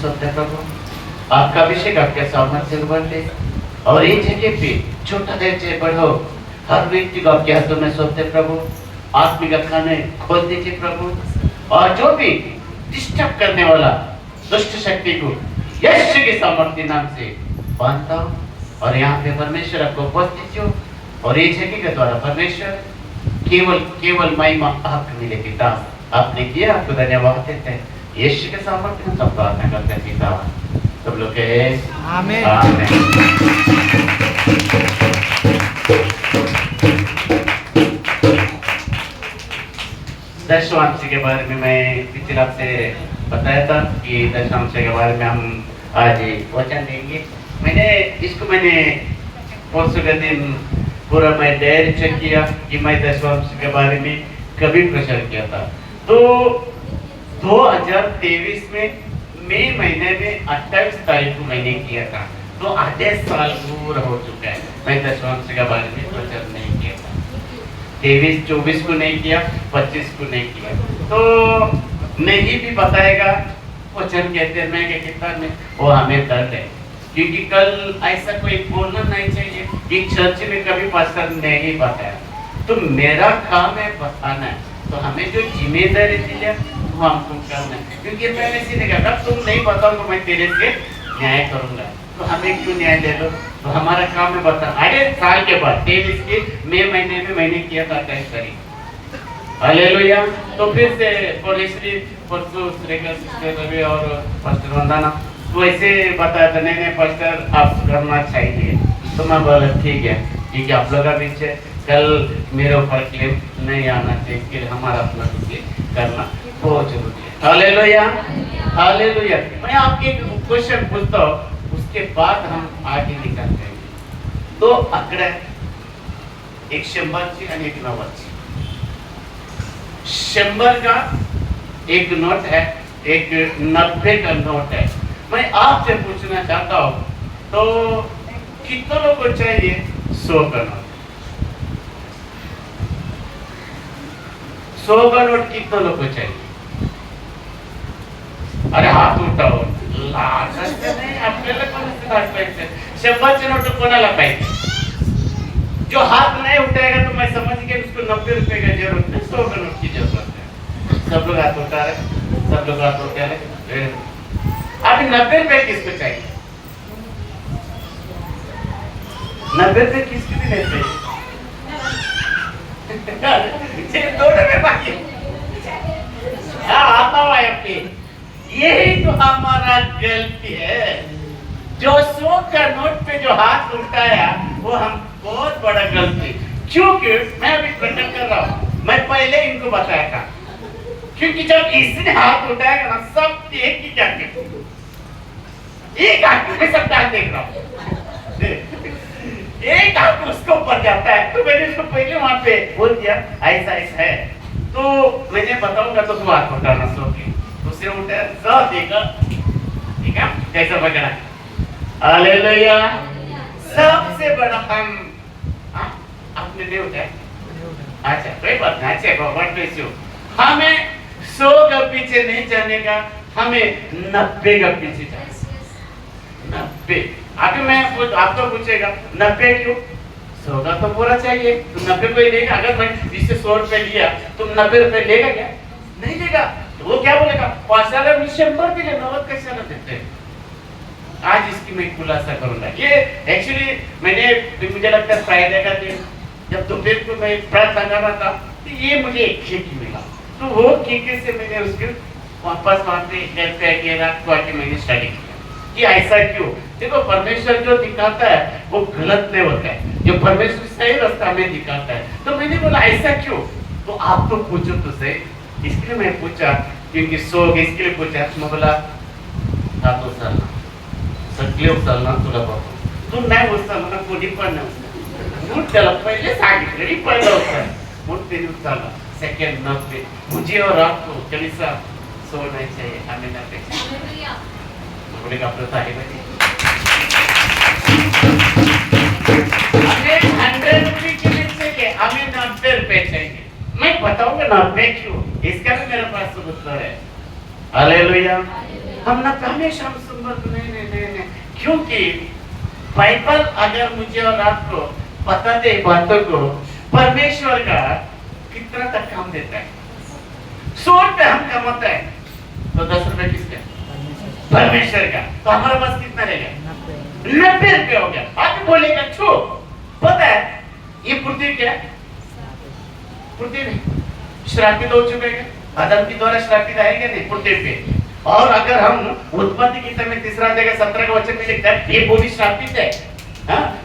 सोते प्रभु, आपका अभिषेक आपके सामर्थ्य से बढ़े और ये जगह पे छोटा देते बढ़ो, हर व्यक्ति को आपके हाथों में सोते प्रभु, आत्मिक खाने खोल दीजिए प्रभु, और जो भी डिस्टर्ब करने वाला दुष्ट शक्ति को यीशु के सामर्थ्य नाम से बांधता हूँ, और यहाँ पे परमेश्वर आपको उपस्थित हो, और ये जगह के द्वारा परमेश्वर केवल महिमा आपको मिले पिता, आपने किया, आपको धन्यवाद देते हैं, यीशु के सामर्थ्य में सब प्रार्थना करते हैं पिता, सब लोग कहे आमीन आमीन। दशवांश के बारे में मैं पिछले हफ्ते बताया था कि दशवांश के बारे में हम आज वचन देंगे। मैंने परसों के दिन पूरा मैं डायरी चेक किया कि मैं दशवांश के बारे में कभी प्रचार किया था, तो 2023 में मई महीने में 28 तारीख को मैंने किया था, तो आधे साल पूरा हो चुका है, मैं दशवांश के बारे में प्रचार नहीं किया था। 23-24 को नहीं किया, 25 को नहीं किया, तो नहीं भी बताएगा वचन कहते हैं मैं के कितना में वो हमें दर्द है, क्योंकि कल ऐसा कोई बोलना नहीं चाहिए कि चर्च में कभी पास्टर नहीं बताया, तो मेरा काम है बताना है, तो हमें जो जिम्मेदारी दी है वो हमको करना है, क्योंकि पहले सीधे कहा तुम नहीं बताओ मैं तेरे से न्याय करूंगा, तो हमें क्यों न्याय दे लो, तो हमारा काम है बता। अरे साल के बाद 23 के मई महीने में मैंने किया था 28 तारीख, हालेलुया। तो फिर से परसों श्रीका सिस्टर रवि और पास्टर वंदना तो ऐसे बताया था, नहीं पास्टर आप करना चाहिए, तो मैं बोला ठीक है, क्योंकि आप लोग का बीच है, कल मेरे ऊपर क्लेम नहीं आना चाहिए, कि हमारा अपना करना बहुत जरूरी है। Hallelujah hallelujah. मैं आपके क्वेश्चन पूछता हूँ, उसके बाद हम आगे निकलते हैं। तो आंकड़ा एक 100ची आणि एक 90ची, 100 का एक नोट है, एक 90 का नोट है। मैं आपसे पूछना चाहता हूँ, तो कितने लोगों को चाहिए 100 का नोट? 100 का नोट कितने लोगों को चाहिए? अरे हाथ उठाओ, आपल्याला पाहिजे 100चे नोट कोणाला पाहिजे? जो हाथ नहीं उठाएगा तो मैं समझ गया उसको 90 रुपए का जरूरत नहीं, 100 का नोट की जरूरत है। सब लोग हाथ उठा रहे, सब लोग हाथ उठा रहे। अभी 90 रुपए किसको चाहिए? 90 रुपए किसको भी नहीं चाहिए? सिर्फ 2 रुपए बाकी। आता हुआ है, यही तो हमारा गलती है, जो 100 का नोट पे जो हाथ उठाया वो हम बहुत बड़ा गलती, क्योंकि मैं अभी प्रकट कर रहा हूँ, मैं पहले इनको बताया था, क्योंकि जब इसने हाथ उठाया ना सब एक ही क्या एक हाथ में सब देख रहा हूँ, एक हाथ उसके ऊपर जाता है, तो मैंने उसको पहले वहां पे बोल दिया ऐसा ऐसा है, तो मैंने बताऊंगा तो तुम हाथ उठाना 100 के, दूसरे उठे 100 देगा, ठीक है कैसा बजना है? हालेलुया। सबसे बड़ा हम आपने नहीं उठाया, अच्छा कोई बात नहीं, अच्छे गॉड ब्लेस यू। हमें 100 का पीछे नहीं जाने का, हमें 90 का पीछे जाना। 90 अभी मैं आपको पूछेगा 90 क्यों? 100 का तो पूरा चाहिए, तो 90 को ही लेगा। अगर मैं इससे 100 रुपए लिया तुम 90 रुपए लेगा क्या? नहीं लेगा, तो वो क्या बोलेगा? 100 दिले 90 कैसे देते हैं? आज इसकी मैं खुलासा करूंगा। ये एक्चुअली मुझे लगता है फ्राइडे का दिन जब दोपहर को मैं प्रार्थना कर रहा था, तो ये मुझे एक खींच मिला, तो वो खींचे से मैंने उसके वापस वहां पे घर पे आके रात को आके मैंने स्टडी किया कि ऐसा क्यों। देखो परमेश्वर जो दिखाता है वो गलत नहीं होता है, जो परमेश्वर सही रास्ता में दिखाता है। तो मैंने बोला ऐसा क्यों, तो आप तो पूछो तो सही, इसलिए मैं पूछा, क्योंकि 100 इसके लिए पूछा। मैं बोला हाँ तो सर सगळे उचलणार तुला बघून, तू नाही उचलणार कोणी पण नाही, म्हणून त्याला पहिले सांगितलं मी पहिलं उचल, म्हणून त्याने उचलला। सेकंड 90 मुझे और आपको कलीसा 100 नहीं चाहिए, हमें 90 चाहिए। बोले का आपको सारे बचे हमें 100 रुपए के लिए चाहिए, हमें 90 रुपए चाहिए। मैं बताऊंगा 90 क्यों, इसका भी मेरे पास उत्तर है। हालेलुया हम ना हमेशा हम संबंध नहीं, क्योंकि बाइबल अगर मुझे और आपको बता दे बातों को, परमेश्वर का कितना तक काम देता है। 100 रुपए हम कमाते हैं तो 10 रुपए किसका? परमेश्वर का। तो हमारे पास कितना रहेगा? 90 रुपए हो गया। आप बोलेगा छो, पता है ये पृथ्वी क्या है? पृथ्वी नहीं, श्रापित हो चुके हैं। आदम के द्वारा श्रापित आएगा नहीं पृथ्वी पे। और अगर हम उत्पत्ति किताब में 3 अध्याय 17 वचन में लिखता है ये भूमि श्रापित है,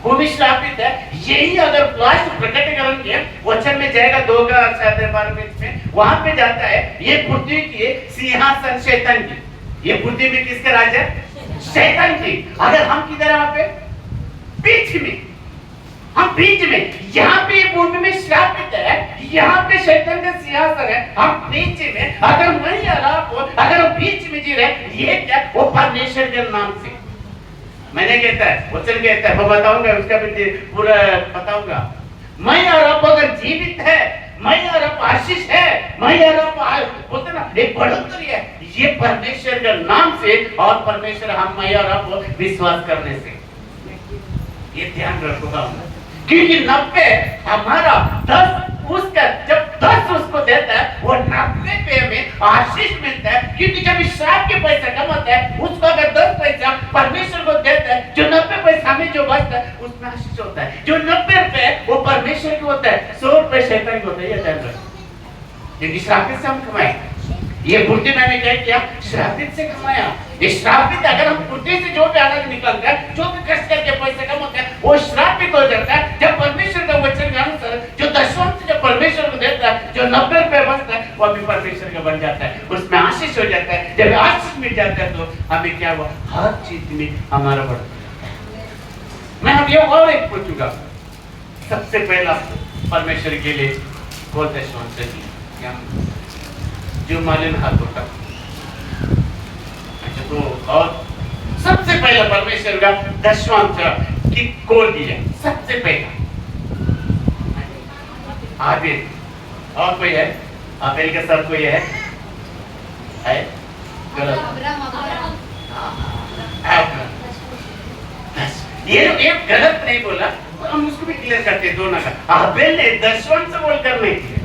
भूमि श्रापित है। यही अगर लास्ट प्रकटीकरण के वचन में जाएगा 2 का 12 में, वहां पे जाता है ये पृथ्वी की सिंहासन शैतान की। ये पृथ्वी में किसका राज है? शैतान की। अगर हम किधर है? वहां पे बीच में, हम बीच में, यहाँ पे भूमि में श्रापित है, यहाँ पे शैतान का सिंहासन है, हम बीच में। अगर नहीं अगर हम बीच में जी रहे, ये क्या? वो परमेश्वर के नाम से मैंने कहता है, वचन कहता है, मैं बताऊंगा उसका भी पूरा बताऊंगा। मैं और आप अगर जीवित है, मैं और आप आशीष है, मैं और आप बोलते ना एक बढ़ोतरी है, ये परमेश्वर के नाम से और परमेश्वर हम मैं और आप विश्वास करने से। ये ध्यान रखूंगा क्योंकि 90 हमारा 10 उसका, जब 10 उसको देता है वो 90 पे में आशीष मिलता है। क्योंकि जब श्राप के पैसा कमाता है उसको अगर 10 पैसा परमेश्वर को देता है, जो 90 पैसा हमें जो बचता है उसमें आशीष होता है। जो 90 रुपए वो परमेश्वर की होता है, 100 रुपए शैतान की होता है। ये ध्यान रखो, क्योंकि श्रापित से हम कमाए। ये बुद्धि मैंने क्या किया? श्रापित से कमाया। ये श्रापित अगर हम बुद्धि से जो भी अनाज निकलता है, जो भी कष्ट करके पैसे कमाते हैं, वो श्रापित हो जाता है। जब परमेश्वर का वचन के अनुसार जो दशमांश जब परमेश्वर को देता है, जो 90 रुपए बचता है वो भी परमेश्वर का बन जाता है, उसमें आशीष हो जाता है। जब आशीष मिल जाता है तो हमें क्या हुआ? हर चीज में हमारा बढ़ता है। मैं अब ये और एक पूछूंगा, सबसे पहला परमेश्वर के लिए बोलते हैं जो मालिन हाथ उठा। अच्छा, तो और सबसे पहला परमेश्वर का दशमांश की कौन दिया? सबसे पहला आबेल। और कोई है? आबेल के साथ कोई है? गलत। ये गलत नहीं बोला, हम उसको भी क्लियर करते हैं दोनों का। आबेल ने दशमांश बोलकर नहीं किया,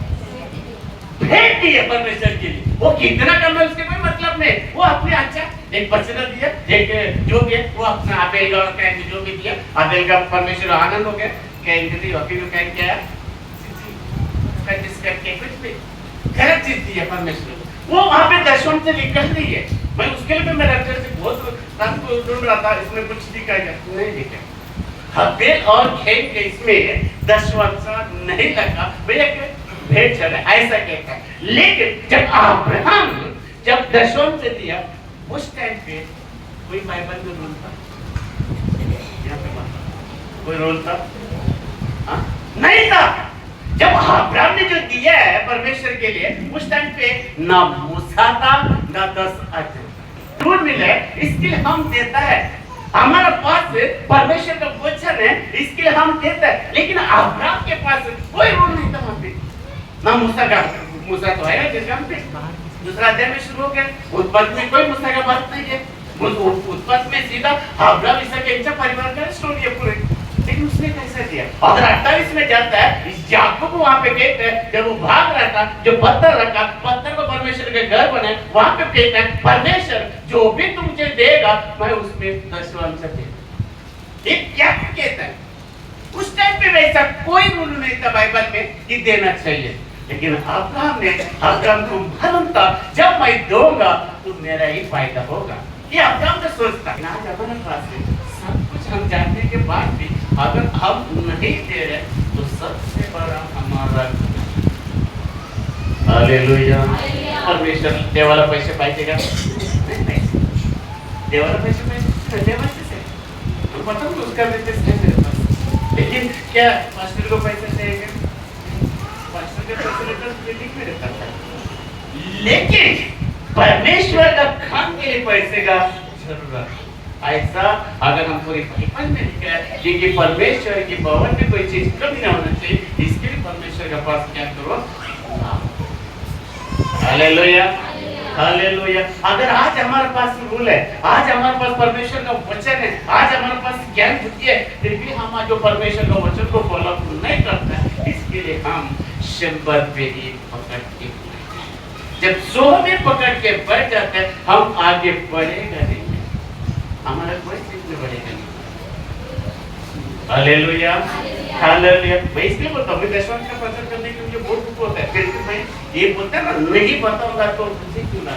भेंट दी है परमेश्वर के लिए। वो कितना कम है उसके कोई मतलब नहीं, वो अपने अच्छा एक बचना दिया, एक जो भी है वो अपना आबेल का कहेंगे जो भी दिया, आबेल का परमेश्वर आनंद हो गया। कहेंगे नहीं अभी भी कहेंगे क्या करके कुछ भी गलत चीज दी है परमेश्वर, वो वहां पे दशमांश से निकल रही है। मैं उसके लिए मेरा से बहुत ढूंढ रहा था, इसमें कुछ दिखा नहीं दिखा। आबेल और कैन के इसमें दशमांश नहीं लगा, भैया भेंट चला ऐसा कहता है। लेकिन जब अब्राहम जब दशमांश से दिया उस टाइम पे कोई बाइबल में रूल था? यहाँ पे कोई रूल था? नहीं था। जब अब्राहम ने जो दिया है परमेश्वर के लिए उस टाइम पे ना मूसा था ना 10 अध्याय रूल मिला है, इसके लिए हम देता है। हमारे पास परमेश्वर का वचन है, इसके लिए हम देता है। लेकिन अब्राहम के पास कोई रूल नहीं था वहां पे, ना मूसा तो है जिस काम पे दूसरा अध्याय में शुरू हो गया। उत्पत्ति में कोई मूसा का बात नहीं है, उत्पत्ति में सीधा अब्राहम इसहाक के परिवार का स्टोरी है पूरी। लेकिन उसने कैसे दिया? अगर 28 में जाता है याकूब वहां पे कहता है जब वो भाग रहा था, जो पत्थर रखा, पत्थर को परमेश्वर के घर बने, वहां पे कहता है परमेश्वर जो भी तुमसे देगा मैं उसमें दशमांश दूंगा। ये क्या कहता है? उस टाइम पे वैसा कोई रूल नहीं था बाइबल में कि देना चाहिए। लेकिन अब्राहम को मालूम था जब मैं दूंगा तो मेरा ही फायदा होगा। ये अब्राहम तो सोचता है। आज हमारे पास सब कुछ हम जानने के बाद भी अगर हम नहीं दे रहे तो सबसे बड़ा हमारा हालेलुया। परमेश्वर देवाला पैसे पाइएगा नहीं, पैसे देवाला पैसे देवाला से पता है उसका बिजनेस है मेरे पास। लेकिन क्या पास्टर को पैसे चाहिए? पास्टर के पैसे लेकर बिल्डिंग में रहता था। लेकिन परमेश्वर का काम के लिए पैसे का जरूरत ऐसा अगर हम पूरी बाइबल में लिखा है कि परमेश्वर की भवन में कोई चीज कमी ना होना चाहिए, इसके लिए परमेश्वर के पास क्या करो? हालेलुया। हालेलुया। अगर आज हमारे पास रूल है, आज हमारे पास परमेश्वर का वचन है, आज हमारे पास ज्ञान बुद्धि है, फिर भी हम जो परमेश्वर का वचन को फॉलो नहीं करते, इसके लिए हम शंबर पे ही पकड़ के, जब 100 में पकड़ के बैठ जाते हैं, हम आगे बढ़ेगा नहीं, हमारा कोई चीज में बढ़ेगा नहीं। Hallelujah, hallelujah. मैं इसलिए बोलता हूँ, दशवांश का प्रचार करने के लिए बहुत दुख होता है, फिर भी मैं ये बोलता है ना, नहीं बताऊंगा तो तुझे क्यों ना,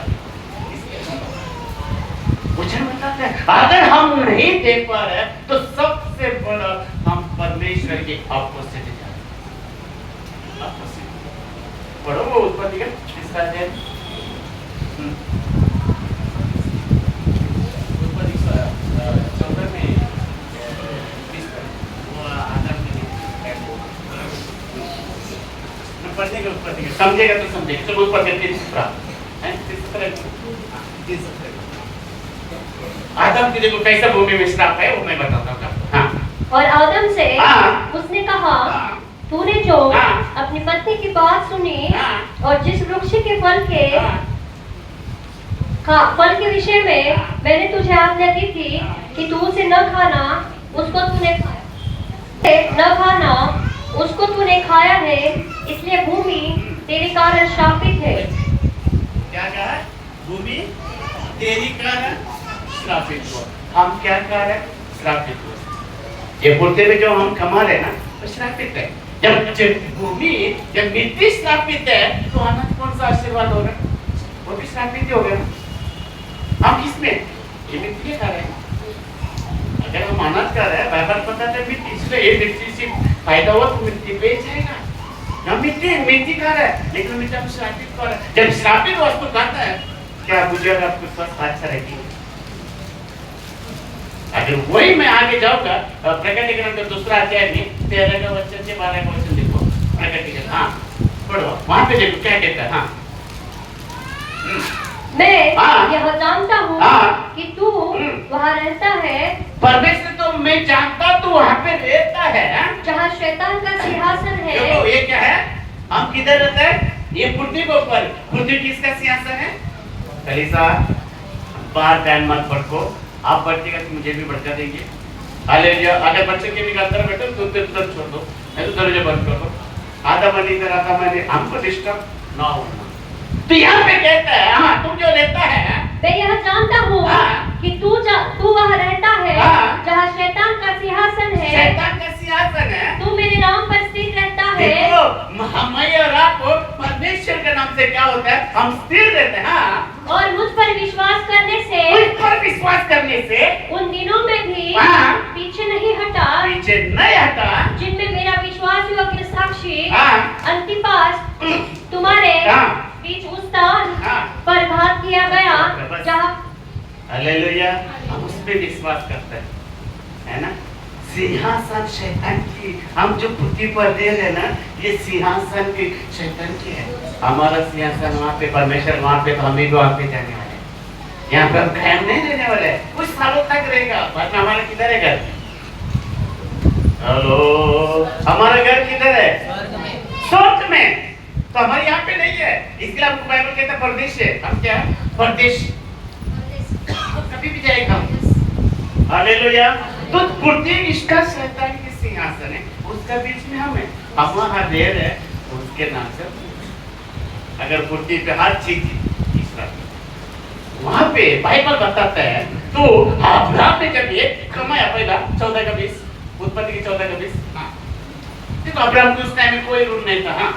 मुझे बताता है अगर हम नहीं दे पा रहे तो सबसे बड़ा हम परमेश्वर के अपोजिट जा रहे हैं। पढ़ो वो उत्पत्ति का 30 अध्याय, उत्पत्ति 14 में 20 वो आदम के पढ़ने के उत्पत्ति का समझेगा तो समझेगा। चलो उत्पत्ति 30 आदम की देखो कैसा भूमि में श्राप है, वो मैं बताता हूँ। हाँ। और आदम से हाँ। उसने कहा, हाँ। तूने जो हाँ। अपनी पत्नी की बात सुनी, हाँ। और जिस वृक्ष के फल के हाँ। फल के विषय में मैंने तुझे आज्ञा दी थी कि तू उसे न खाना, उसको तूने खाया है, इसलिए भूमि तेरे कारण श्रापित है। क्या कहा? भूमि तेरी कारण श्रापित हो। हम क्या कर रहे हैं? श्रापित हो। ये बोलते हुए जो हम कमा रहे हैं ना, तो श्रापित है। जब भूमि, जब मिट्टी श्रापित है, तो अनंत कौन सा आशीर्वाद होगा? वो भी श्रापित ही होगा। हम किसमें? ये मिट्टी खा रहे हैं। अगर हम अनंत कर रहे हैं, बाइबल बताता है मिट्टी, इसलिए ये मिट्टी से फायदा हुआ तो मिट्टी बेच जाएगा। हम मिट्टी खा रहे हैं, लेकिन मिट्टी हम श्रापित कर रहे हैं। जब श्रापित वस्तु खाता है, क्या गुजर आपको स्वास्थ्य अच्छा रहेगी? अगर वही मैं आगे जाऊंगा, प्रकटीकरण का 2 अध्याय में 13 का वचन से 12 का वचन देखो। प्रकटीकरण, हाँ पढ़ो, वहां पे देखो क्या कहता है। हाँ, मैं हाँ। यह जानता हूँ हाँ। कि तू वहाँ रहता है, परमेश्वर तो मैं जानता तू वहां पे रहता है, जहाँ शैतान का सिंहासन है। देखो ये क्या है? हम किधर रहते हैं? ये पृथ्वी के ऊपर। पृथ्वी किसका सिंहासन है? कलीसा। बाहर ध्यान मत भटको, आप भटकेगा तो मुझे भी भटका देंगे। हालेलुया। अगर बच्चे के भी अंदर बैठो तो तुरंत छोड़ दो, नहीं तो दरवाजा बंद कर दो। आधा मनी कर आधा मनी, हमको डिस्टर्ब ना होना। तो यहाँ पे कहता है, हाँ तुम जो रहता है, मैं यह जानता हूँ हाँ। कि तू वहाँ रहता है, हाँ। जहाँ शैतान का सिंहासन है। शैतान का सिंहासन है। तू मेरे नाम पर स्थिर रहता है। देखो, मैं और आप परमेश्वर के नाम से क्या होता है? हम स्थिर रहते हैं। हाँ। और मुझ पर विश्वास करने से, उस पर विश्वास करने से उन दिनों में भी हाँ। पीछे नहीं हटा, पीछे नहीं हटा, जिनमें मेरा विश्वास योग्य साक्षी हाँ। अंतिपास तुम्हारे हाँ। बीच उस स्थान हाँ। पर घात किया गया, जहाँ हालेलुया। हम उस पे विश्वास करते हैं, है ना? सिंहासन शैतान की, हम जो पृथ्वी पर रह रहे ना, ये सिंहासन की शैतान की है। हमारा सिंहासन वहाँ पे, परमेश्वर वहाँ पे, तो हम भी वहाँ पे जाने वाले हैं। यहाँ पे हम कायम नहीं रहने वाले, कुछ सालों तक रहेगा। बाद में हमारा किधर है घर? हेलो, हमारा घर किधर है? स्वर्ग में। तो हमारे यहाँ पे नहीं है, इसलिए आपको बाइबल कहता है परदेश है। हम क्या है? परदेश। कभी भी जाएगा। हालेलुया। तो पृथ्वी इसका शैतान की सिंहासन है, उसका बीच में हम है, हम वहाँ रह रहे हैं उसके नाम से। अगर पृथ्वी पे हर चीज तीसरा, वहाँ पे बाइबल बताता है, तो अब्राहम ने जब ये कमाया पहला 14 का 20, उत्पत्ति की 14 का 20, हाँ, देखो अब्राहम के उस टाइम में कोई रूल नहीं था। हाँ,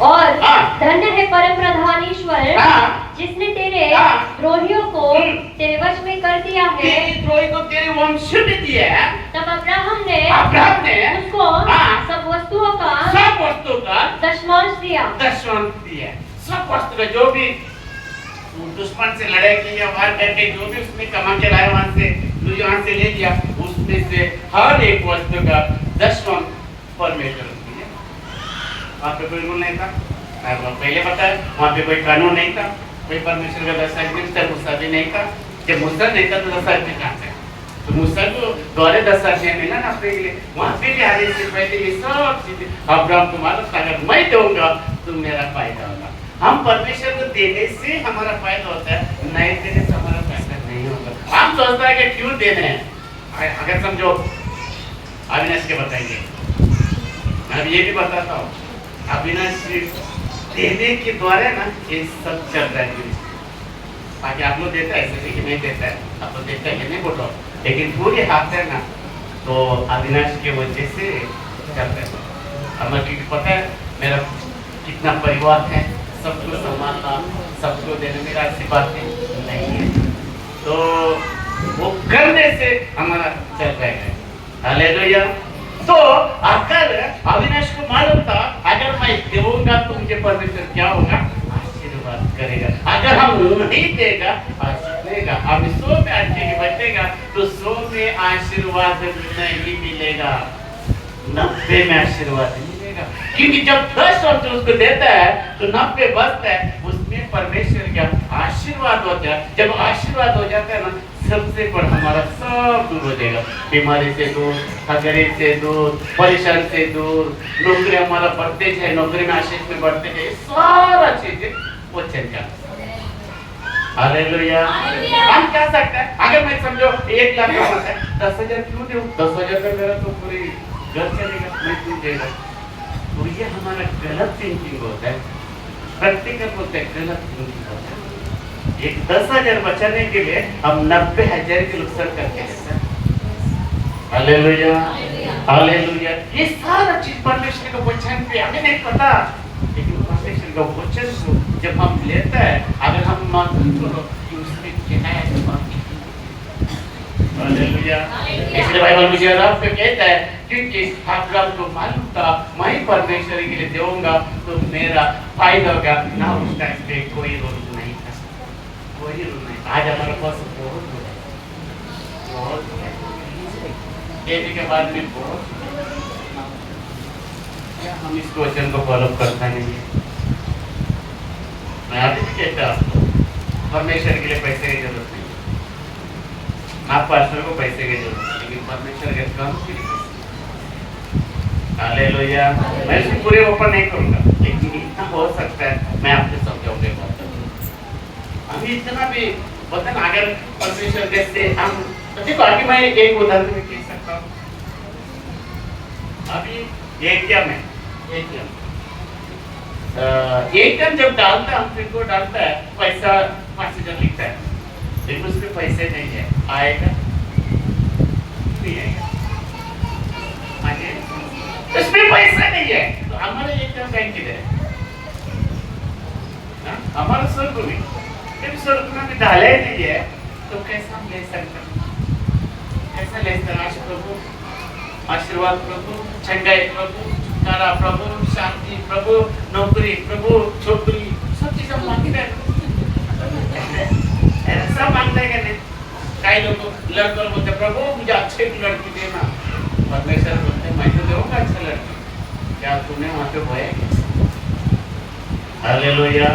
और हाँ। धन्य है परम प्रधान ईश्वर, हाँ। जिसने तेरे हाँ। द्रोहियों को तेरे वश में कर दिया है। तेरे द्रोही को तेरे वंश में दिया है। तब अब्राहम ने उसको हाँ। सब वस्तुओं का दशमांश दिया। दशमांश दिया। सब वस्तु का, जो भी दुश्मन से लड़ाई की या वार करके जो भी उसने कमा के लाया वहां से, जो यहाँ से ले लिया, उसमें से हर एक वस्तु का दशमांश परमेश्वर दिया। वहाँ पे कोई रूल नहीं था, मैं पहले बताया, वहाँ पे कोई कानून नहीं था, कोई परमेश्वर का दशा गुस्सा भी नहीं था। जब गुस्सा नहीं था तो दशा कहाँ से? तो मूसा को द्वारे 10 आज्ञा मिला ना अपने के लिए, वहां पे भी आने से पहले ये सब चीजें अब्राहम को मालूम था, अगर मैं दूंगा तो मेरा फायदा होगा। हम परमेश्वर को देने से हमारा फायदा होता है, नहीं देने से हमारा फायदा नहीं होगा। हम सोचता है कि क्यों देने हैं। अगर समझो अविनाश के बताएंगे, मैं ये भी बताता हूँ, अविनाश देने के द्वारा ना ये सब चल रहा है। बाकी आप लोग देता है, ऐसे नहीं कि नहीं देता है, आप लोग देता है कि नहीं बोलो, लेकिन पूरे हाथ है ना तो अविनाश के वजह से चलते हैं। अब मैं क्योंकि पता है मेरा कितना परिवार है, सबको संभालना, सबको देने मेरा ऐसी बात नहीं है, तो वो करने से हमारा चल जाएगा। हालेलुया। तो अगर अविनाश को मालूम था अगर मैं दूंगा तो मुझे परमेश्वर क्या होगा, आशीर्वाद करेगा। अगर हम नहीं देगा आशीर्वाद देगा। अब 100 में अच्छे बचेगा तो 100 में आशीर्वाद नहीं मिलेगा, 90 में आशीर्वाद मिलेगा। क्योंकि जब 10 और उसको देता है तो 90 बचता है, उसमें परमेश्वर का आशीर्वाद होता है। जब आशीर्वाद हो जाता है ना, सबसे पर हमारा सब दूर हो जाएगा, बीमारी से दूर, हगरी से दूर, परेशान से दूर, नौकरी हमारा बढ़ते जाए, नौकरी में आशीष में बढ़ते जाए, सारा चीजें वो चल जाता है। हालेलुया। हम क्या सकते हैं, अगर मैं समझो 1 लाख कमाता है, 10,000 क्यों दूं? 10,000 का मेरा तो पूरी घर चलेगा, मैं क्यों देगा? तो ये हमारा गलत थिंकिंग होता है, प्रैक्टिकल होता है, गलत थिंकिंग होता है। एक 10,000 बचाने के लिए हम 90,000 के नुकसान करके हैं। Hallelujah, hallelujah. ये सारा चीज परमेश्वर का वचन पे हमें नहीं पता, लेकिन परमेश्वर का वचन को जब हम लेते हैं, अगर हम मानते तो उसमें क्या है, हालेलुया। इसलिए बाइबल मुझे रब कहता है, क्योंकि अब्राहम को मालूम था मैं परमेश्वर के लिए दूंगा तो मेरा फायदा होगा ना। उस टाइम पे कोई रोल नहीं था, कोई रोल नहीं। आज हमारे पास बहुत देने के बाद भी बहुत, क्या हम इस वचन को फॉलो करता नहीं है? मैं अभी भी कहता हूँ परमेश्वर के लिए पैसे की जरूरत नहीं, आप पास्टर को पैसे की जरूरत है, लेकिन परमेश्वर के काम के लिए। हालेलुया। मैं इसको पूरे ओपन नहीं करूंगा, लेकिन इतना हो सकता है मैं आपको समझाऊंगा। हम इतना भी पता ना, अगर परमेश्वर जैसे हम देखो, आगे मैं एक उदाहरण में कह सकता हूँ। अभी एटीएम जब डालता है, हम पिन कोड डालता है, पैसा 5,000 लिखता है, लेकिन उसमें पैसे नहीं है, आएगा नहीं आएगा, इसमें पैसा नहीं है, तो हमारे एटीएम बैंक किधर है? हमारा स्वर्ग में, जब स्वर्ग में डाले नहीं है तो कैसा हम ले सकते हैं? कैसा ले सकते हैं? प्रभु आशीर्वाद, प्रभु चंगाई, प्रभु छुटकारा, प्रभु शांति, प्रभु नौकरी, प्रभु छोकरी, सब चीज हम मांगते हैं, सब मांगते हैं। नहीं, कई लोग लड़कों बोलते प्रभु मुझे अच्छी लड़की देना, परमेश्वर बोलते मैं तो दूंगा अच्छा लड़की, क्या तूने वहां पे होया? हालेलुया।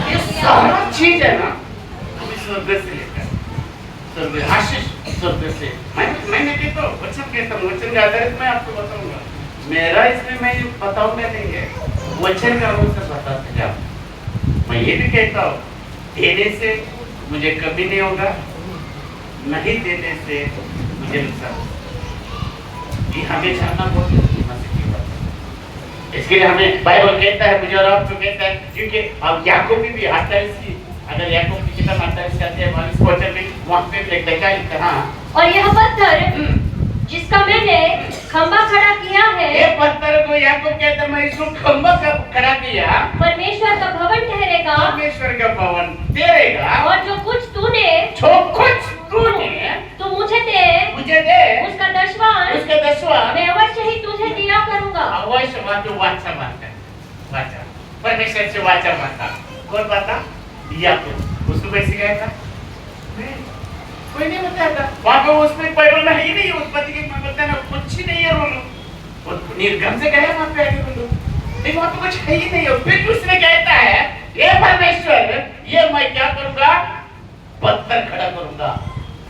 ये सारा चीज है ना, हम स्वर्ग से लेकर स्वर्ग आशीष, स्वर्ग से मैंने कहता हूँ, वचन कहता हूँ, वचन के आधारित मैं आपको बताऊंगा। मेरा इसमें मैं बताऊंगा नहीं है, वचन का रूप से बताते जाओ। मैं ये भी कहता हूँ, देने से मुझे कभी नहीं होगा, नहीं देने से मुझे नुकसान। ये हमें जानना बहुत मसीह की बात है। इसके लिए हमें बाइबल कहता है, मुझे और आपको कहता है, क्योंकि अब याकूब भी आता है इसकी, अगर याकूब की किताब आता है इसके आते हैं 22 वचन में, वहां पे लिखता है क्या लिखता है? हाँ, और यह पत्थर जिसका मैंने खंभा खड़ा किया है, ये पत्थर को याकूब कहता है मैं इसको खंभा खड़ा किया, परमेश्वर का भवन ठहरेगा, परमेश्वर का भवन ठहरेगा, और जो कुछ तूने तो मुझे दे, उसका दशवां मैं अवश्य ही तुझे दिया करूंगा। अवश्य वाचा मानता है, वाचा परमेश्वर से वाचा मानता। कौन बाता? याकूब। उसको कैसे गया था? कोई नहीं बताया था, वहां पे उसमें बाइबल में ही नहीं, उस पति के बोलता है ना कुछ ही नहीं है, वो निर्गम से गया वहां पे आगे बोलो, लेकिन वहां पे कुछ है ही नहीं है। फिर उसने कहता है ये परमेश्वर, ये मैं क्या करूंगा? पत्थर खड़ा करूंगा,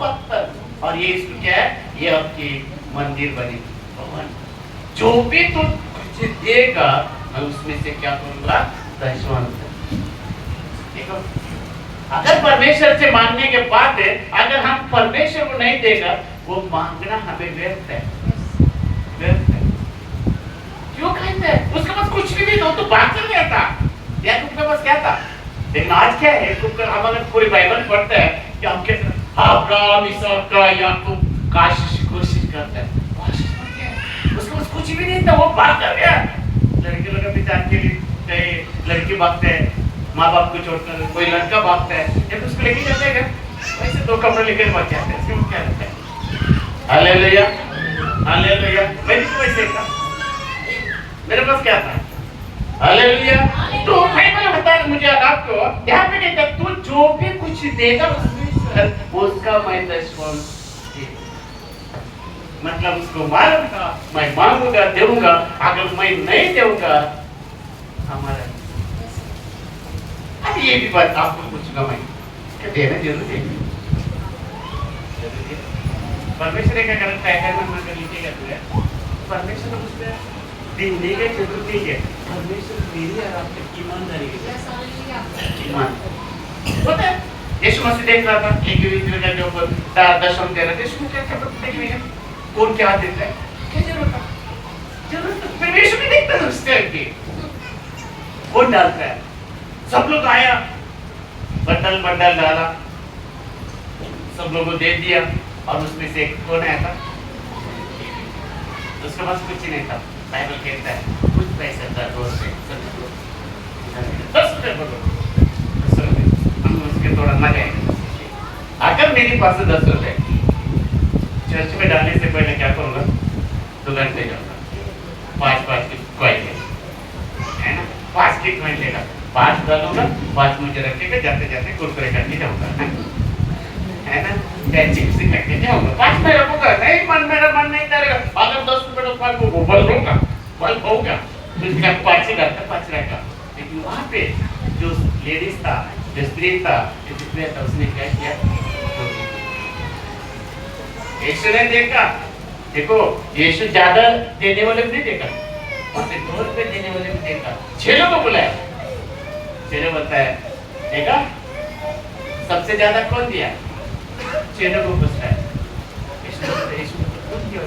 पत्थर। और ये इसको क्या है, ये आपकी मंदिर बनेगी, भवन। जो भी तू मुझे देगा मैं उसमें से क्या करूंगा, दशवांश। देखो अगर परमेश्वर से मांगने के बाद है, अगर हम परमेश्वर को नहीं देगा, वो मांगना हमें व्यर्थ है, व्यर्थ है। क्यों कहते हैं उसके पास कुछ भी नहीं था, तो बात कर रहा था, याकूब के पास क्या था। लेकिन आज क्या है, हम अगर पूरी बाइबल पढ़ते हैं कि हम कहते हैं अब्राहम, इसहाक का, याकूब कोशिश करते हैं, उसके पास कुछ भी नहीं था, वो बात कर गया। लड़के लोग अपने जान के लिए कहीं लड़की भागते हैं, माँ बाप को छोड़कर, कोई लड़का भागता है, जब उसको लेके जाते हैं वैसे 2 कपड़े लेकर भाग जाते हैं, इसमें क्या रहता है। Hallelujah, hallelujah. मैं भी वैसे था, मेरे पास क्या था, हालेलुया। तो बाइबल बता रहा मुझे आपको, यहाँ पे कहता तू जो भी कुछ देगा उसका मैं दशवांश, मतलब उसको मालूम था मैं मांगूंगा, देऊंगा, अगर मैं नहीं देऊंगा हमारा। अब ये भी बात आपको पूछूंगा मैं, क्या देना जरूरी है? परमेश्वर का गलत है ना, मैं कर लीजिएगा तो परमेश्वर उसमें देने का जरूरत नहीं है। परमेश्वर मेरी और आपकी ईमानदारी है, ईमान होता है। यीशु मसीह देख रहा था एक व्यक्ति का जो दशम दे रहा था, इसको क्या खबर देख रही है, कौन क्या देता है, क्या जरूरत है, जरूरत परमेश्वर भी देखता है उसके आगे कौन डालता है। सब लोग आया, बंडल बंडल डाला, सब लोगों को दे दिया, और उसमें से कौन आया था, उसके पास कुछ नहीं था। बाइबल कहता है कुछ पैसा था, 10 रुपए बोलो, 10 रुपए हम उसके थोड़ा ना जाएंगे। अगर मेरे पास 10 रुपए, चर्च में डालने से पहले क्या करूँगा, दुकान पे जाऊँगा, 5 की कॉइन है ना, 5 की कॉइन लेगा, 5 डालूंगा, 5 मुझे रखेगा, जाते जाते कुरकुरे करके जाऊँगा, है ना, पैचिंग से करके जाऊँगा, 5 में रखूंगा, नहीं मन मेरा मन नहीं करेगा, अगर 10 रुपए तो 5 को बल होगा, बल होगा, तो इसका 5 ही करता, 5 रहेगा। लेकिन वहाँ पे जो लेडीज था, जो स्त्री था, जो स्त्री था, उसने क्या किया, यीशु ने देखा, देखो यीशु ज्यादा देने वाले भी नहीं देखा, वहाँ पे 2 रुपए देने वाले भी देखा, 6 लोगों को बुलाया, 6 ने बताया, देखा सबसे ज्यादा कौन दिया, 6 लोगों को बताया, यीशु ने कौन दिया,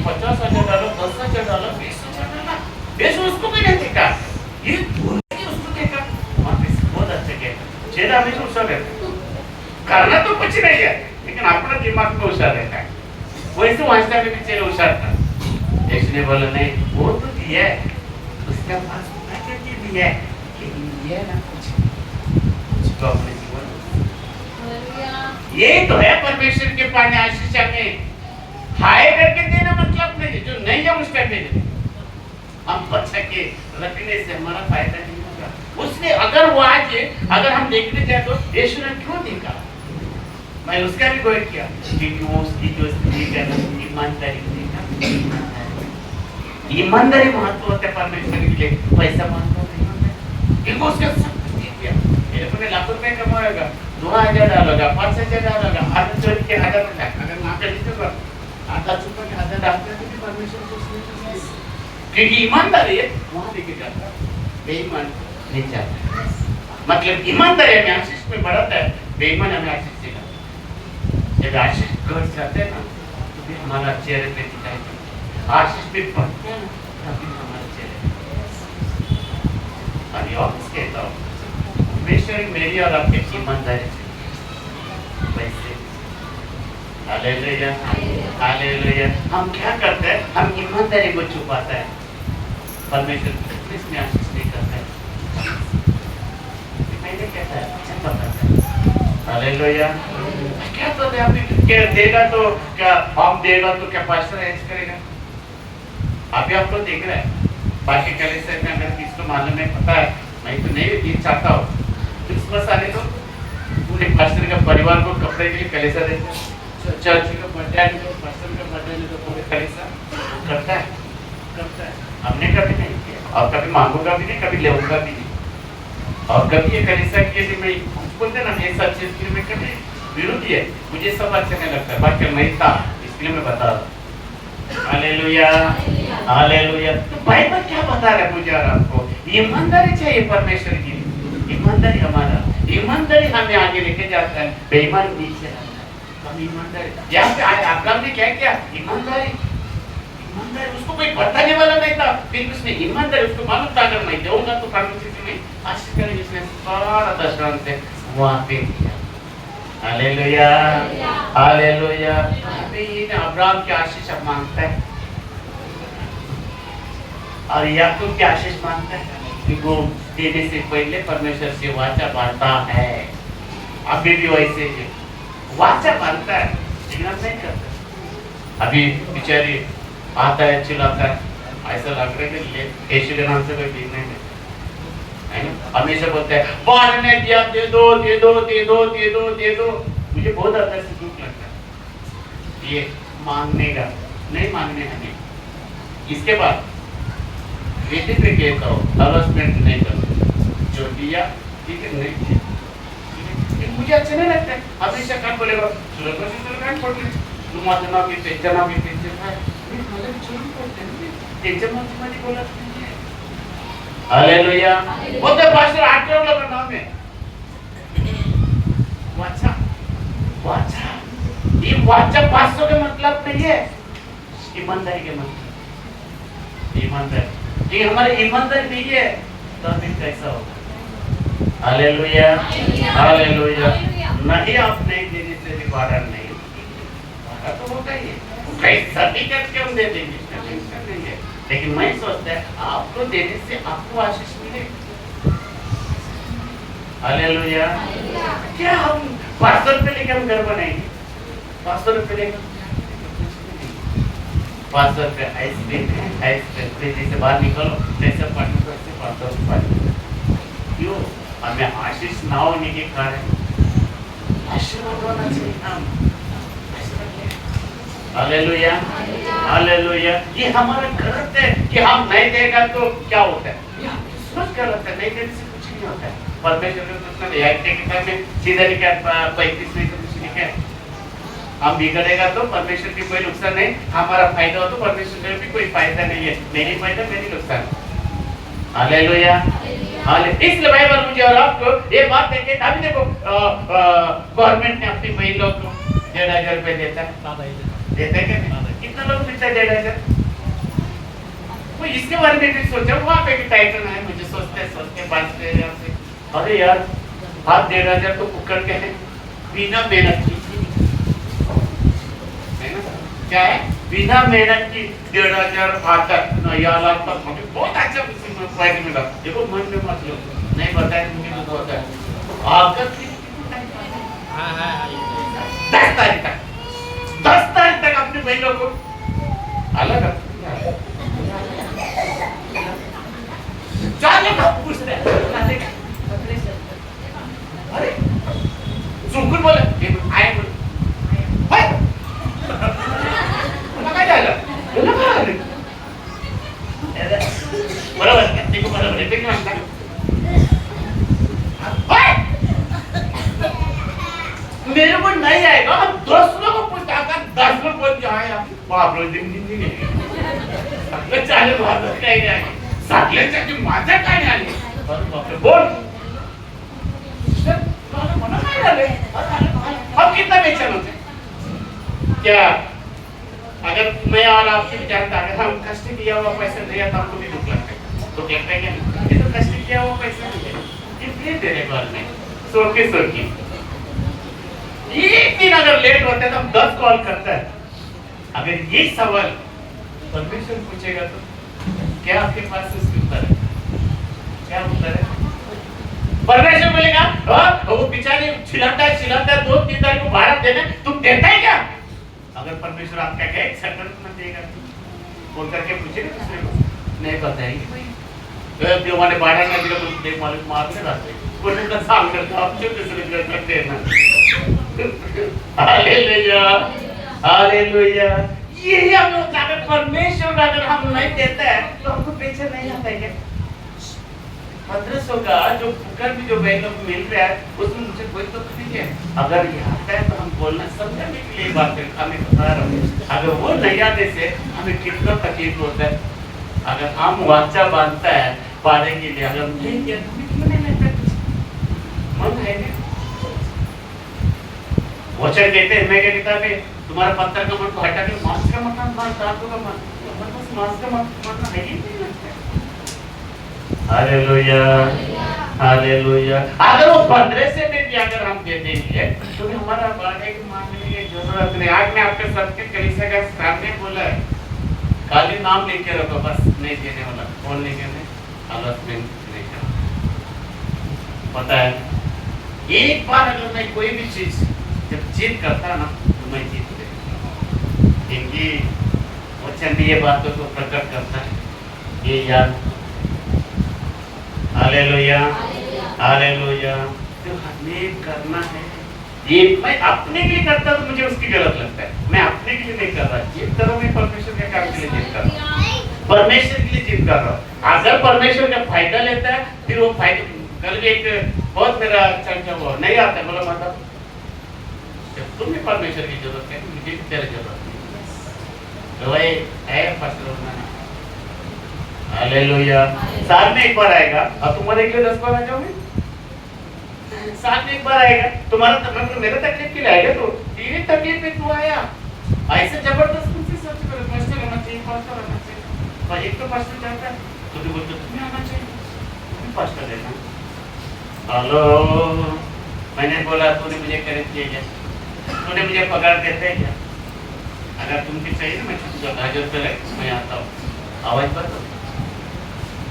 $50,000, $10,000, $20,000, यीशु उसको भी नहीं देखा, ये उसको देखा, वहाँ पे बहुत अच्छा कहता, चेहरा हमेशा होशियार रहता है, करना तो कुछ नहीं है, लेकिन अपना दिमाग में होशियार रहता है, वैसे वांछता में भी चेहरा होशियार था। यीशु ने बोला नहीं, वो तो दिया है, उसका पास क्या दिया है, लेकिन ये ना कुछ तो अपने जीवन, ये तो है परमेश्वर के पाने आशीष में, हाय करके देना मतलब नहीं, जो नहीं है उसका दे दे, हम बचा के रखने से हमारा फायदा नहीं होगा। उसने अगर वो आज अगर हम देखने जाए तो यीशु ने क्यों देखा, मैं उसका भी गौर किया, क्योंकि वो उसकी जो स्त्री का ईमानदारी देखा, ईमानदारी महत्व होता है परमेश्वर के लिए, पैसा महत्व नहीं होता है, क्योंकि उसका सब कुछ दे दिया, मेरे को लाख रुपए कमाएगा, 2,000 डालेगा, 5,000 डालेगा, आधा चोरी के 1,000 रुपए, अगर वहाँ पे नहीं तो आधा चुपा के 1,000 डालते हैं, तो परमेश्वर को क्योंकि ईमानदारी है वहाँ लेके जाता है, बेईमान नहीं जाता, मतलब ईमानदारी हमें आशीष में बढ़ाता है, बेईमान हमें आशीष देगा। जब आशीष घर जाते हैं ना, तो फिर हमारा चेहरे पे दिखाई देता, आशीष पे बढ़ते हैं ना, तभी हमारे चेहरे। अभी वापस कहता हूँ, परमेश्वर मेरी और आपकी ईमानदारी से वैसे, हालेलुया, हालेलुया। हम क्या करते हैं, हम ईमानदारी को छुपाता है, परमेश्वर इसमें आशीष नहीं करता है, मैंने कहता है अच्छा बताता है, हालेलुया। क्या तो क्या देगा, तो क्या हम देगा तो क्या पास्टर अरेंज करेगा, अभी आप लोग देख रहे हैं, बाकी कलीसिया में अगर किसको मालूम है, पता है, मैं तो नहीं ये चाहता हूँ, क्रिसमस आने तो पूरे पास्टर का परिवार को कपड़े के लिए कलीसिया देते हैं, चर्च का बर्थडे आने तो पास्टर का बर्थडे आने तो पूरे कलीसिया करता है, करता है। हमने कभी नहीं किया और कभी मांगूंगा भी नहीं, कभी लेऊंगा भी नहीं, और कभी ये कलीसिया के लिए मैं बोलते हैं ना ये सब चीज के लिए मैं करने विरोधी है, मुझे सब अच्छा नहीं लगता, वाक्य नहीं था इसके लिए मैं बता रहा हूँ। Hallelujah hallelujah. तो बाइबल क्या बता रहा है मुझे और आपको? ईमानदारी चाहिए परमेश्वर की, ईमानदारी हमारा, ईमानदारी हमें आगे लेके जाता है, बेईमान नीचे आता है। हम ईमानदारी यहाँ पे अब्राहम ने क्या किया? ईमानदारी, ईमानदारी उसको कोई बताने वाला नहीं था, फिर उसने ईमानदारी, उसको मालूम था अगर मैं दूंगा तो परमेश्वर से मैं आशीष करेंगे, उसने सारा दशरथ से वहां पे किया। Hallelujah hallelujah. अभी ये अब्राहम की आशीष अब मांगता है और याकूब की आशीष मांगता है कि वो देने से पहले परमेश्वर से वाचा बांधता है। अभी भी वैसे ही वाचा बांधता है लेकिन अब नहीं करता। अभी बेचारी आता है चिल्लाता है, ऐसा लग रहा है कि यीशु के नाम से कोई ठीक नहीं है ना, हमेशा बोलते हैं बांधने दिया, दे दो दे दो दे दो दे दो दे दो। मुझे बहुत अंदर से दुख लगता है ये मांगने का, नहीं मांगने हमें। इसके बाद बेटे पे कहता हो हरासमेंट नहीं करो, जो दिया ठीक है, नहीं दिया मुझे अच्छा नहीं लगता है। हमेशा कान बोलेगा चलो तो चलो कान पड़ गए तुम आतना की टेंशन की टेंशन है, ये मतलब चुप करते हैं, टेंशन मत बोला। हालेलुया। बोलते पास्टर 8 करोड़ का नाम है वाचा, वाचा ये वाचा 500 के मतलब नहीं है, ईमानदारी के मतलब। ईमानदारी ये हमारे ईमानदारी नहीं है तो हमें कैसा होगा? Hallelujah hallelujah. नहीं आप नहीं देने से भी बाधा नहीं होगा, तो होगा ही कैसा भी करके हम दे देंगे, टेंशन नहीं है। लेकिन मैं सोचता है आपको देने से आपको आशीष मिलेगी। हालेलुया। क्या हम 500 रुपए लेके हम घर बनाएंगे? 500 रुपए लेकर 500 रुपए आइसक्रीम फ्रिज से बाहर निकलो, जैसे पार्टनर से 500 रुपए क्यों? हमें आशीष ना होने के कारण आशीर्वाद होना चाहिए हम। Hallelujah hallelujah. ये हमारा गलत है कि हम नहीं देगा तो क्या होता है, ये सोच गलत है, नहीं देने से कुछ नहीं होता है। परमेश्वर ने कुछ नहीं है, किताब में सीधा लिखा 35 में कुछ लिखा है, हम बिगड़ेगा तो परमेश्वर की कोई नुकसान नहीं, हमारा फायदा हो तो परमेश्वर का भी कोई फायदा नहीं है, मेरी फायदा मेरी नुकसान। Hallelujah hallelujah. इसलिए बाइबल मुझे और आपको ये बात देखे, अभी देखो गवर्नमेंट ने अपनी महिलाओं को 1500 रुपए देता है, देते हैं क्या? कितना लोग मिलता है 1500? वो इसके बारे में भी सोचा, वहाँ पे भी टाइटल है, मुझे सोचते बांटते हैं। अरे यार आप 1500 तो कुकर के हैं बिना मेहनत की, क्या है बिना मेहनत की 1500 आता या लाख तक मुझे बहुत अच्छा फायदा मिला। देखो मन में मत लो, नहीं बताया मुझे तो होता है आपका 10 तारीख तक 10 तारीख तक अपने बहनों को अलग पूछते हैं। अरे सुकुल बोले आए बोले काय झालं बरोबर देखो बरोबर आहे ते म्हणता मेरे को नहीं आएगा, हम 10 लोगों को पूछता है 10 लोग बोल जाए बाप रे दिन आपलं चालेल बाबा काय नाही साठल्याच्या माझ्या काय आली बाप रे बोल मला काय झाले हम कितना बेचैन होते क्या? अगर मैं और आपसे भी जानता अगर हम कष्ट किया हुआ पैसा दिया तो हमको भी दुख लगता है, तो कहते हैं क्या ये तो कष्ट किया हुआ पैसा नहीं है, इसलिए देने को में सोच की एक दिन अगर लेट होता है तो हम 10 कॉल करता है। अगर ये सवाल परमेश्वर पूछेगा तो क्या आपके पास उसका उत्तर है? क्या उत्तर है? परमेश्वर बोलेगा वो बेचारे चिल्लाता है 2-3 तारीख को भाड़ा देने तुम देता है क्या? अगर परमेश्वर आपका क्या एक सेकंड में देगा फोन करके पूछेगा दूसरे को नहीं बताएंगे देवाने भाड़ा ना दिला तो देव मालिक मारने रहते कोई का सांग करता आप जो दूसरे को कर देना। Hallelujah hallelujah. ये हम लोग अगर परमेश्वर अगर हम नहीं देते हैं तो हमको पीछे नहीं आता है क्या? 1500 का जो फुकट में जो बहनों को मिल रहा है उसमें मुझे कोई तो दीजिए। अगर ये आता है तो हम बोलना समझाने के लिए बात करें, हमें बता रहा हूँ। अगर वो नहीं आने से हमें कितना तकलीफ होता है। अगर हम वाचा बांधता है पाने के लिए, अगर नहीं किया तो क्यों नहीं लगता कुछ मन है ना। वचन कहते हैं मैं क्या किताब है, तुम्हारा पत्थर का मन को हटा के मांस का मकान बांधता, आपको का मन बस मांस का मकान है ही नहीं लगता। Hallelujah hallelujah. अगर वो 15 से में भी अगर हम दे देंगे तो भी हमारा बाढ़े की मांगने की जरूरत नहीं। आज मैं आपके सबके कलीसिया का सामने बोला है, खाली नाम लिख के रखो, बस नहीं देने वाला, बोलने के नहीं, हालत में नहीं करना। पता है एक बार अगर मैं कोई भी चीज जब जीत करता ना तो मैं जीत गया, क्योंकि वचन भी ये बातों को प्रकट करता है। ये याद हालेलुया हालेलुया। जो हमें करना है ये मैं अपने के लिए करता तो मुझे उसकी गलत लगता है। मैं अपने के लिए नहीं कर रहा, जीत करो मैं परमेश्वर के काम के लिए जीत कर रहा हूँ, परमेश्वर के लिए जीत कर रहा हूँ। अगर परमेश्वर का फायदा लेता है फिर वो फायदा। कल भी एक बहुत मेरा चर्चा हुआ, नहीं आता बोला मतलब जब तुम्हें परमेश्वर की जरूरत है मुझे भी तेरी जरूरत है। तो है फसलों हालेलुया। साल में एक बार आएगा और तुम्हारे के लिए 10 बार आ जाओगे। साल में एक बार आएगा तुम्हारा मतलब मेरा तकलीफ के लिए आएगा, तो तेरी तकलीफ में तू आया ऐसे जबरदस्त मुझसे सोच कर पास्टर होना चाहिए, पास्टर होना चाहिए। पर एक तो पास्टर चाहता है तो तू बोलते तुम्हें आना चाहिए, तुम्हें पास्टर देना। हेलो मैंने बोला तूने मुझे खरीद किया क्या, तूने मुझे पगार देते है क्या? अगर तुमको चाहिए ना मैं 1000 रुपये ले मैं आता हूँ, आवाज पर दो।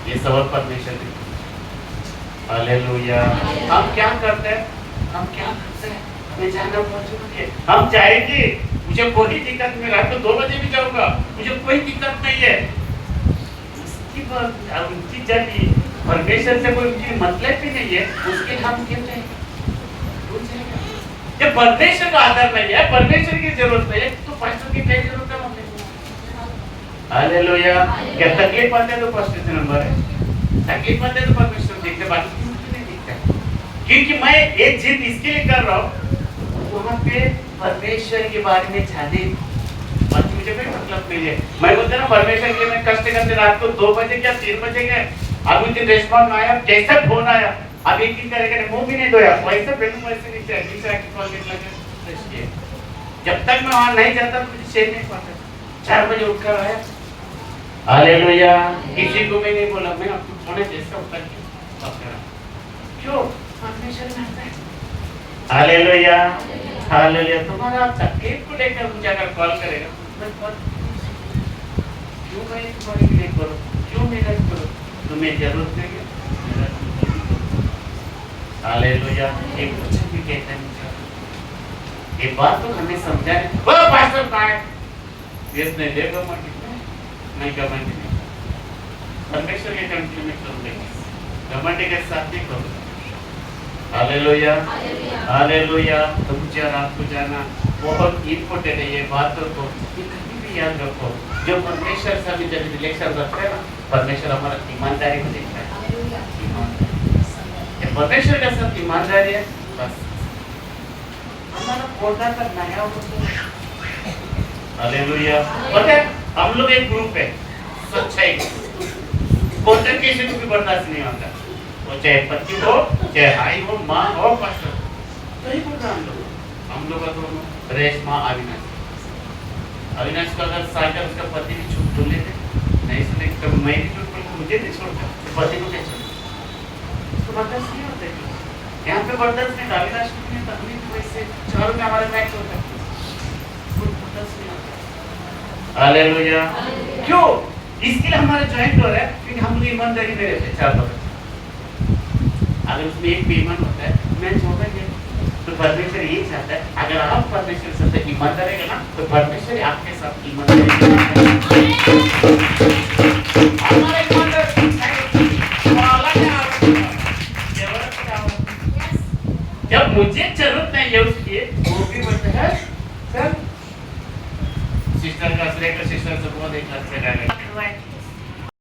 ये सवाल परमेश्वर ने। हालेलुया। हम क्या करते हैं, हम क्या करते हैं, हमें जाना पहुंचे। हम चाहेंगे मुझे कोई दिक्कत नहीं, रात को 2 बजे भी जाऊंगा मुझे कोई दिक्कत नहीं है। उसकी बात उनकी जाती परमेश्वर से कोई उनकी मतलब भी नहीं है, उसके हम क्यों जाएंगे? जब परमेश्वर का आधार नहीं है, परमेश्वर की जरूरत नहीं है, तो पास्टर की क्या जरूरत है? हालेलुया। क्या तकलीफ आते हैं तो पास्टर से नंबर है, तकलीफ आते हैं तो परमेश्वर देखते, बाकी किसी नहीं दिखता। क्योंकि मैं एक जिद इसके लिए कर रहा हूँ वहाँ पे परमेश्वर के बारे में जाने, बाकी मुझे कोई मतलब नहीं है। मैं बोलता ना परमेश्वर के लिए मैं कष्ट करते रात को 2 बजे क्या 3 बजे गए, अब उस दिन रेस्पॉन्स आया, जैसा फोन आया अब एक दिन करेगा मुंह भी नहीं धोया, वैसे बिल्कुल वैसे नीचे आके कॉल करने लगे। जब तक मैं वहाँ नहीं जाता तो मुझे चैन नहीं पाता। 4 बजे उठकर आया, हालेलुया। किसी को भी नहीं बोला, मैं आपको थोड़े जैसा उतर क्यों परमेश्वर में आता है। Hallelujah hallelujah. तुम्हारा तकलीफ को लेकर मुझे अगर कॉल करेगा मैं क्यों मैं तुम्हारे लिए करूँ, क्यों मेहनत करूँ, तुम्हें जरूरत नहीं है। हालेलुया। एक वचन भी कहता है मुझे ये बात तो हमें समझाने वो पास्टर कहाँ है, यस नहीं देगा मैं नहीं घमंड नहीं, परमेश्वर के कंट्री में करूँगा, घमंड के साथ नहीं करूँगा। Hallelujah hallelujah. तो मुझे और आपको जाना बहुत इम्पोर्टेंट है। ये बातों को कभी भी याद रखो, जो परमेश्वर से जब रिलेशन रखते हैं ना, परमेश्वर हमारा ईमानदारी को देखता है। परमेश्वर का साथ ईमानदारी है, बस हमारा पौधा तक नया होता है। हालेलुया। पता है हम लोग एक ग्रुप है, सच्चाई कॉन्टेंट किसी को भी बर्दाश्त नहीं होता, वो चाहे पति हो चाहे भाई हो माँ हो पास्टर, तो ही बोल रहा हम लोग का दोनों रेशमा अविनाश का अगर सागर उसका पति भी झूठ बोल लेते नहीं सुने तो मैं भी झूठ बोलूँ, मुझे नहीं छोड़ता, पति को क्या छोड़ता, तो बर्दाश्त नहीं होता है। यहाँ पे बर्दाश्त नहीं, अविनाश को नहीं, तकलीफ वैसे चारों में हमारे मैच होता है, बर्दाश्त नहीं होता। हालेलुया। क्यों? इसके लिए हमारे ज्वाइंट हो रहा है क्योंकि हम लोग ईमानदारी में रहते हैं। 4 लोग अगर उसमें एक बेईमान होता है मैच होगा क्या? तो परमेश्वर ये चाहता है अगर आप परमेश्वर के साथ ईमानदार रहेगा ना तो परमेश्वर आपके साथ ईमानदारी हमारे ईमानदार जब मुझे जरूरत नहीं है उसकी वो भी बोलता है सर सिस्टर का सिस्टर से बहुत एक लाख से